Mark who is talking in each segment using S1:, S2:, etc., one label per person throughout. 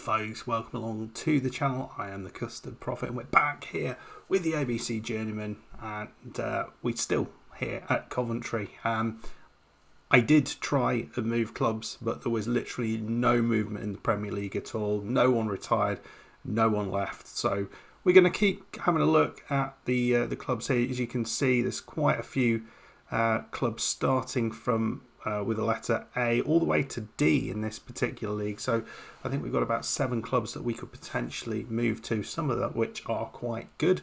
S1: folks, welcome along to the channel. I am the Custard Prophet and we're back here with the ABC Journeyman, and we're still here at Coventry. I did try and move clubs, but there was literally no movement in the Premier League at all. No one retired, no one left. So we're going to keep having a look at the clubs here. As you can see, there's quite a few clubs starting from with the letter A all the way to D in this particular league. So I think we've got about 7 clubs that we could potentially move to, some of them which are quite good.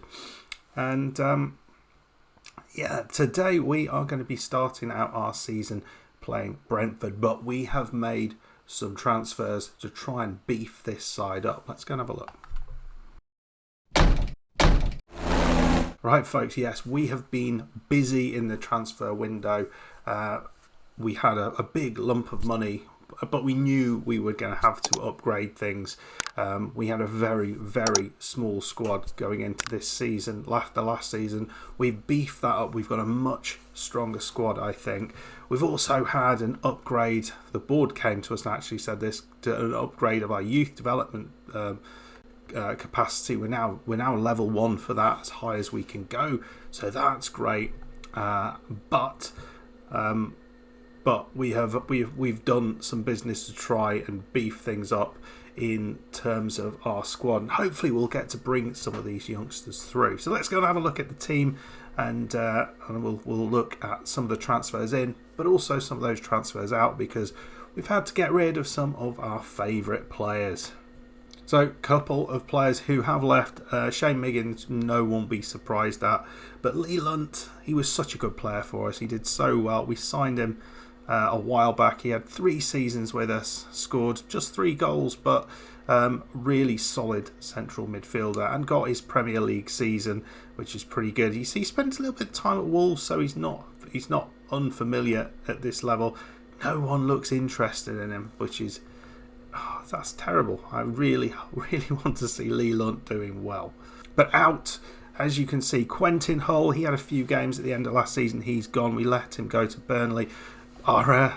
S1: And yeah, today we are going to be starting out our season playing Brentford, but we have made some transfers to try and beef this side up. Let's go and have a look. Right, folks, yes, we have been busy in the transfer window. We had a big lump of money, but we knew we were going to have to upgrade things. We had a very, very small squad going into this season. The last season, we've beefed that up. We've got a much stronger squad, I think. We've also had an upgrade. The board came to us and actually said this, to an upgrade of our youth development capacity. We're now level 1 for that, as high as we can go. So that's great. But we've done some business to try and beef things up in terms of our squad, and hopefully we'll get to bring some of these youngsters through. So let's go and have a look at the team, and we'll look at some of the transfers in, but also some of those transfers out, because we've had to get rid of some of our favourite players. So a couple of players who have left. Shane Miggins, no one will be surprised at, but Lee Lunt, he was such a good player for us. He did so well. We signed him a while back. He had 3 seasons with us, scored just 3 goals, but really solid central midfielder, and got his Premier League season, which is pretty good. He spent a little bit of time at Wolves, so he's not unfamiliar at this level. No one looks interested in him, which is that's terrible. I really want to see Lee Lunt doing well. But out, as you can see, Quentin Hull, he had a few games at the end of last season. He's gone. We let him go to Burnley. Our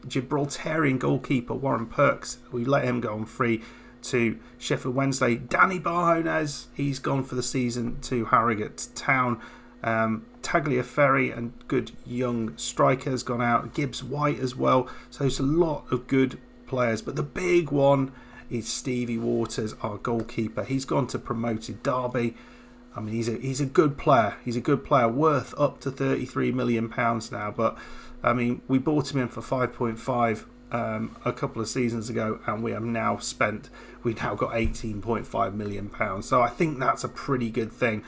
S1: Gibraltarian goalkeeper, Warren Perks, we let him go on free to Sheffield Wednesday. Danny Barjones, he's gone for the season to Harrogate Town. Tagliaferri and good young strikers gone out. Gibbs White as well. So it's a lot of good players, but the big one is Stevie Waters, our goalkeeper. He's gone to promoted Derby. I mean, he's a good player. He's a good player, worth up to £33 million now. But I mean, we bought him in for 5.5 a couple of seasons ago, and we've now got £18.5 million. So I think that's a pretty good thing.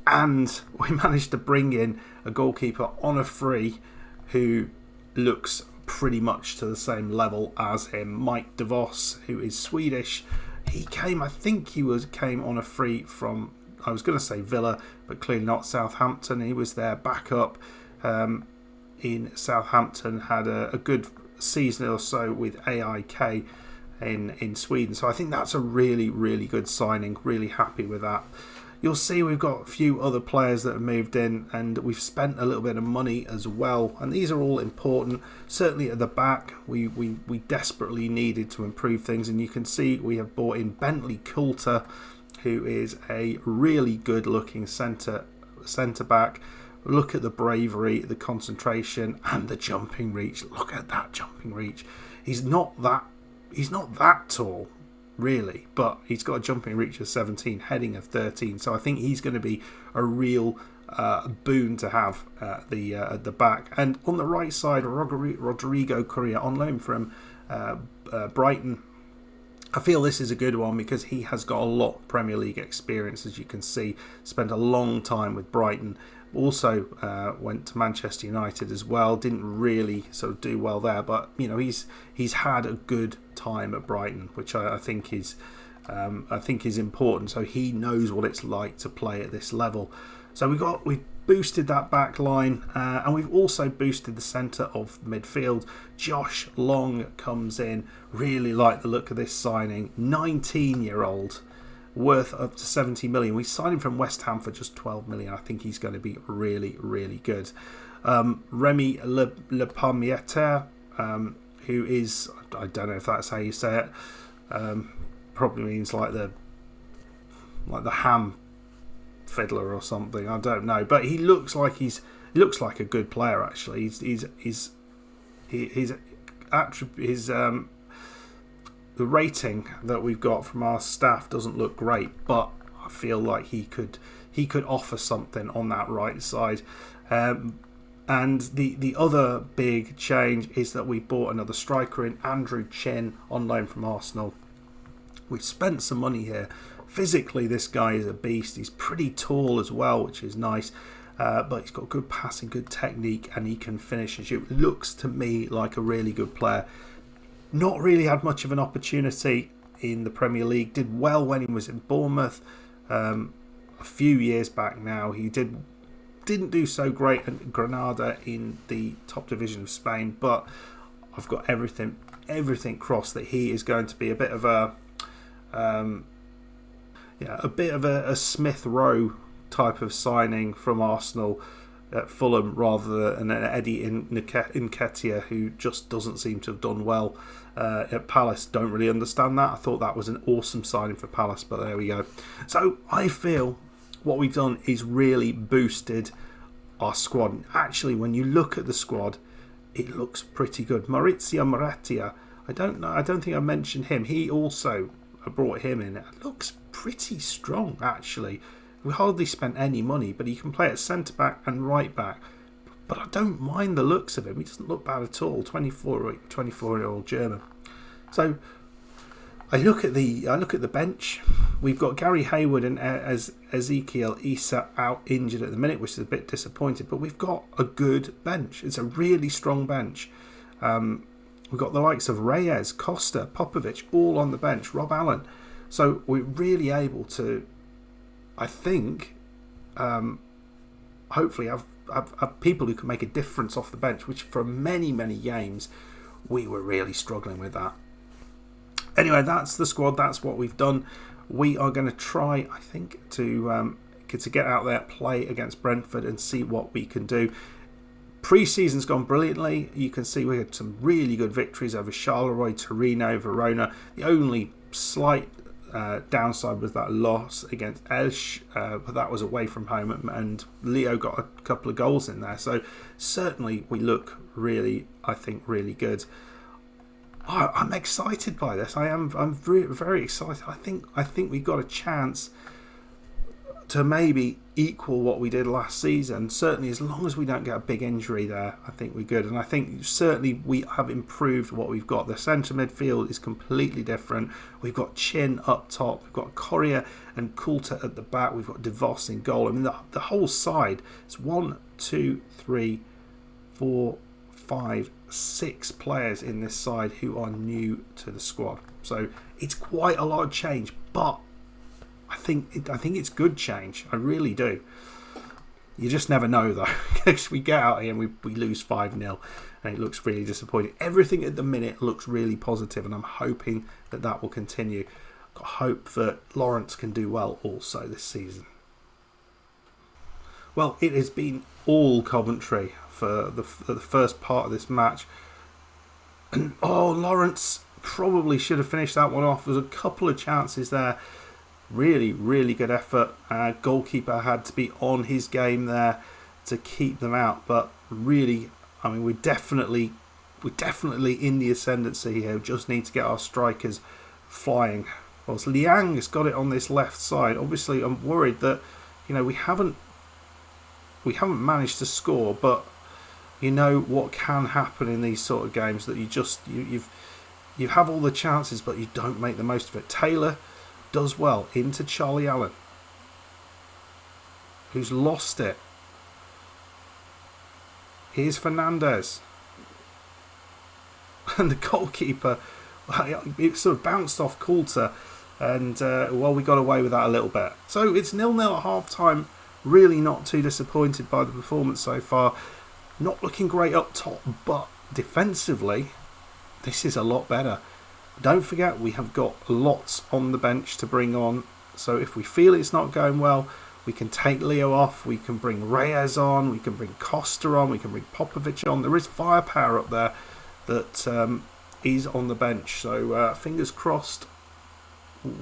S1: And we managed to bring in a goalkeeper on a free who looks pretty much to the same level as him, Mike DeVos, who is Swedish. He came on a free from, I was going to say Villa, but clearly not, Southampton. He was their backup in Southampton, had a good season or so with AIK in Sweden. So I think that's a really, really good signing. Really happy with that. You'll see we've got a few other players that have moved in, and we've spent a little bit of money as well, and these are all important. Certainly at the back, we desperately needed to improve things, and you can see we have bought in Bentley Coulter, who is a really good looking centre back. Look at the bravery, the concentration, and the jumping reach. Look at that jumping reach. He's not that tall, really, but he's got a jumping reach of 17, heading of 13. So I think he's going to be a real boon to have at the back. And on the right side, Rodrigo Correa on loan from Brighton. I feel this is a good one because he has got a lot of Premier League experience, as you can see. Spent a long time with Brighton. Also went to Manchester United as well. Didn't really sort of do well there, but you know he's had a good time at Brighton, which I think is important. So he knows what it's like to play at this level. So we've boosted that back line, and we've also boosted the centre of midfield. Josh Long comes in. Really like the look of this signing. 19-year-old. Worth up to 70 million. We signed him from West Ham for just 12 million. I think he's going to be really, really good. Remy Le Parmentier, who is, I don't know if that's how you say it, Probably means like the ham fiddler or something. I don't know, but he looks like a good player actually. The rating that we've got from our staff doesn't look great, but I feel like he could offer something on that right side. And the other big change is that we bought another striker in, Andrew Chin, on loan from Arsenal. We spent some money here. Physically, this guy is a beast. He's pretty tall as well, which is nice. But he's got good passing, good technique, and he can finish and shoot. Looks to me like a really good player. Not really had much of an opportunity in the Premier League. Did well when he was in Bournemouth a few years back now. He didn't do so great at Granada in the top division of Spain, but I've got everything crossed that he is going to be a bit of a Smith Rowe type of signing from Arsenal at Fulham, rather than an Eddie Nketiah, who just doesn't seem to have done well at Palace. Don't really understand that. I thought that was an awesome signing for Palace, but there we go. So I feel what we've done is really boosted our squad. Actually, when you look at the squad, it looks pretty good. Maurizio Moretti, I don't think I mentioned him. He also brought him in. It looks pretty strong actually. We hardly spent any money, but he can play at centre back and right back. But I don't mind the looks of him. He doesn't look bad at all. 24-year-old German. So I look at the bench. We've got Gary Hayward and Ezekiel Issa out injured at the minute, which is a bit disappointing. But we've got a good bench. It's a really strong bench. We've got the likes of Reyes, Costa, Popovic, all on the bench. Rob Allen. So we're really able to, I think, hopefully have people who can make a difference off the bench, which for many, many games we were really struggling with that. Anyway, that's the squad. That's what we've done. We are going to try, I think, to get out there, play against Brentford and see what we can do. Pre-season's gone brilliantly. You can see we had some really good victories over Charleroi, Torino, Verona. The only slight downside was that loss against Elche, but that was away from home, and Leo got a couple of goals in there. So certainly we look really, I think, really good. I'm excited by this. I'm very excited. I think we've got a chance to maybe equal what we did last season. Certainly, as long as we don't get a big injury there, I think we're good. And I think certainly we have improved what we've got. The centre midfield is completely different. We've got Chin up top. We've got Correa and Coulter at the back. We've got DeVos in goal. I mean, the whole side is 1, 2, 3, 4, 5, 6 players in this side who are new to the squad. So it's quite a lot of change, but I think it's good change. I really do. You just never know though, because we get out here and we lose 5-0 and it looks really disappointing. Everything at the minute looks really positive, and I'm hoping that will continue. I've got hope that Lawrence can do well also this season. Well, it has been all Coventry for the first part of this match. And Lawrence probably should have finished that one off. There's a couple of chances there. Really, really good effort. Goalkeeper had to be on his game there to keep them out. But really, I mean, we're definitely in the ascendancy here. We just need to get our strikers flying. Well, Liang has got it on this left side. Obviously, I'm worried that we haven't managed to score, but you know what can happen in these sort of games, that you have all the chances but you don't make the most of it. Taylor does well into Charlie Allen, who's lost it. Here's Fernandez, and the goalkeeper, it sort of bounced off Coulter, and we got away with that a little bit. So it's 0-0 at half time. Really not too disappointed by the performance so far. Not looking great up top, but defensively this is a lot better. Don't forget, we have got lots on the bench to bring on. So if we feel it's not going well, we can take Leo off, we can bring Reyes on, we can bring Costa on, we can bring Popovic on. There is firepower up there that is on the bench. So fingers crossed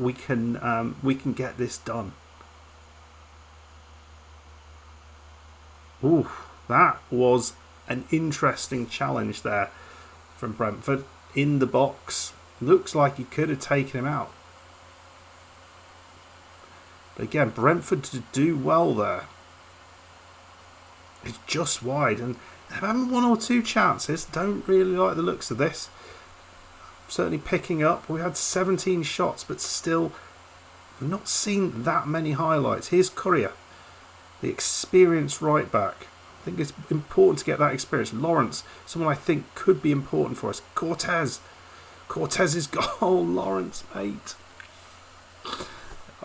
S1: we can get this done. Ooh, that was an interesting challenge there from Brentford. In the box, looks like he could have taken him out. But again, Brentford to do well there. It's just wide, and they're having one or two chances. Don't really like the looks of this. Certainly picking up. We had 17 shots, but still we've not seen that many highlights. Here's Courier, the experienced right back. I think it's important to get that experience. Lawrence, someone I think could be important for us. Cortez's goal. Lawrence, mate.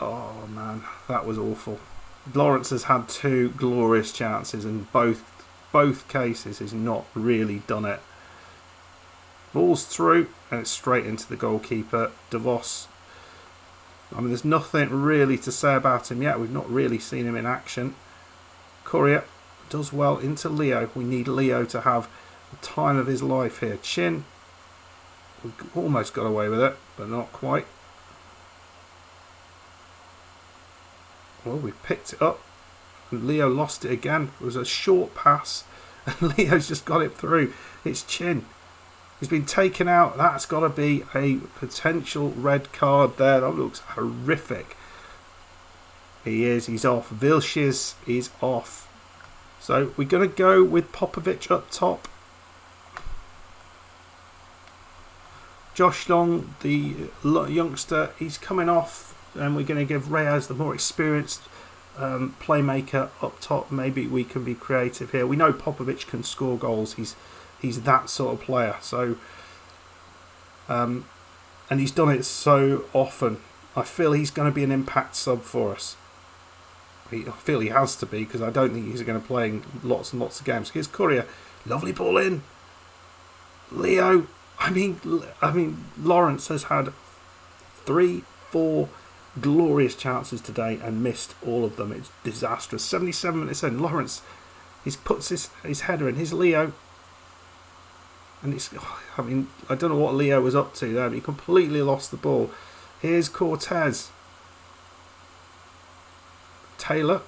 S1: Oh man, that was awful. Lawrence has had 2 glorious chances, and both cases he's not really done it. Ball's through, and it's straight into the goalkeeper, DeVos. I mean, there's nothing really to say about him yet. We've not really seen him in action. Courier does well into Leo. We need Leo to have the time of his life here. Chin, we've almost got away with it, but not quite. Well, we picked it up, and Leo lost it again. It was a short pass, and Leo's just got it through. It's Chin. He's been taken out. That's got to be a potential red card there. That looks horrific. He is. He's off. Vilches is off. So we're going to go with Popovic up top. Josh Long, the youngster, he's coming off. And we're going to give Reyes, the more experienced playmaker, up top. Maybe we can be creative here. We know Popovic can score goals. He's that sort of player. So, and he's done it so often. I feel he's going to be an impact sub for us. I feel he has to be, because I don't think he's going to play in lots and lots of games. Here's Courier, lovely ball in. Leo, I mean, Lawrence has had 3-4 glorious chances today and missed all of them. It's disastrous. 77 minutes in, Lawrence, he puts his header in. Here's Leo, and it's, I mean, I don't know what Leo was up to there, but he completely lost the ball. Here's Cortez. Taylor,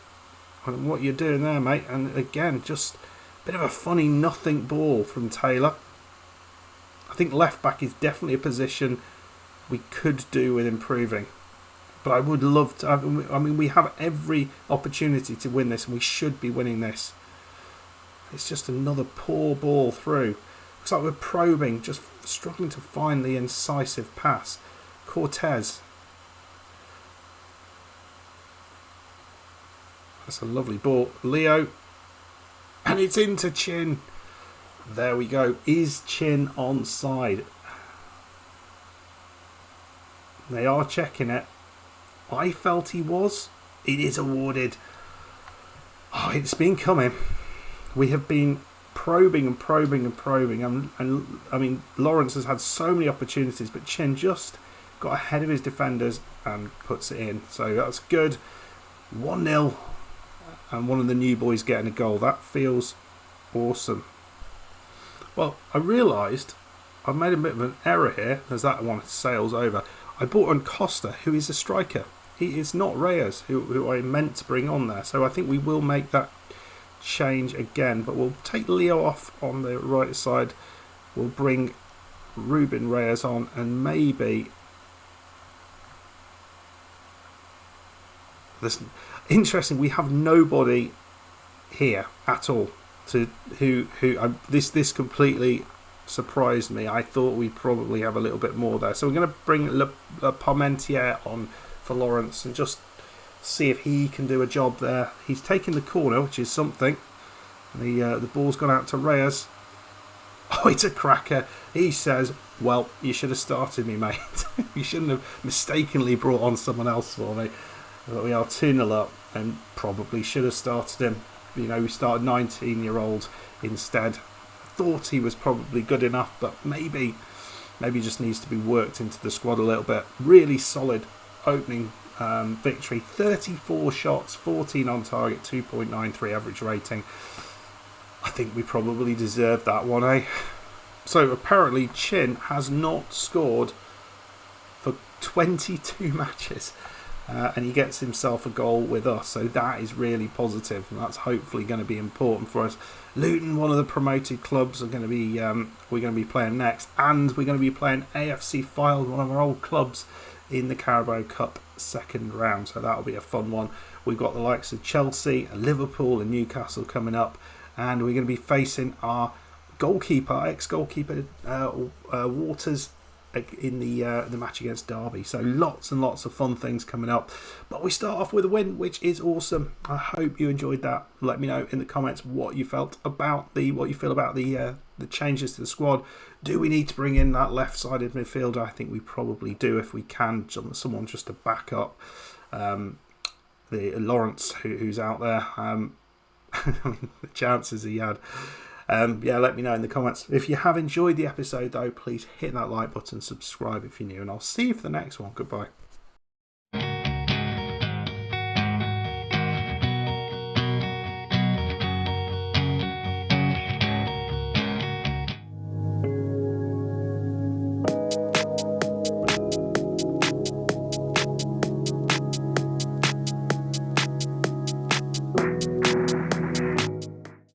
S1: I don't know what you're doing there, mate. And again, just a bit of a funny nothing ball from Taylor. I think left back is definitely a position we could do with improving. But I would love to. I mean, we have every opportunity to win this, and we should be winning this. It's just another poor ball through. Looks like we're probing, just struggling to find the incisive pass. Cortez. That's a lovely ball. Leo. And it's into Chin. There we go. Is Chin onside? They are checking it. I felt he was. It is awarded. Oh, it's been coming. We have been probing and probing and probing. And I mean, Lawrence has had so many opportunities, but Chin just got ahead of his defenders and puts it in. So that's good. 1-0. And one of the new boys getting a goal. That feels awesome. Well, I realised I've made a bit of an error here, as that one sails over. I bought on Costa, who is a striker. He is not Reyes, who I meant to bring on there. So I think we will make that change again. But we'll take Leo off on the right side. We'll bring Ruben Reyes on, and maybe... Listen, interesting, we have nobody here at all to this completely surprised me. I thought we'd probably have a little bit more there. So we're going to bring Parmentier on for Lawrence and just see if he can do a job there. He's taken the corner, which is something. The ball's gone out to Reyes. Oh, it's a cracker. He says, well, you should have started me, mate. You shouldn't have mistakenly brought on someone else for me. But we are 2-0 up and probably should have started him. You know, we started 19-year-old instead. Thought he was probably good enough, but maybe just needs to be worked into the squad a little bit. Really solid opening victory. 34 shots, 14 on target, 2.93 average rating. I think we probably deserved that one, eh? So apparently Chin has not scored for 22 matches. And he gets himself a goal with us, so that is really positive, and that's hopefully going to be important for us. Luton, one of the promoted clubs, are going to be we're going to be playing next, and we're going to be playing AFC Fylde, one of our old clubs, in the Carabao Cup second round, so that'll be a fun one. We've got the likes of Chelsea, Liverpool and Newcastle coming up, and we're going to be facing our goalkeeper, ex-goalkeeper Waters, in the match against Derby. So lots and lots of fun things coming up, but we start off with a win, which is awesome. I hope you enjoyed that. Let me know in the comments what you feel about the changes to the squad. Do we need to bring in that left-sided midfielder? I think we probably do if we can. Someone just to back up the Lawrence who's out there. I mean, the chances he had. Let me know in the comments. If you have enjoyed the episode though, please hit that like button, subscribe if you're new, and I'll see you for the next one. Goodbye.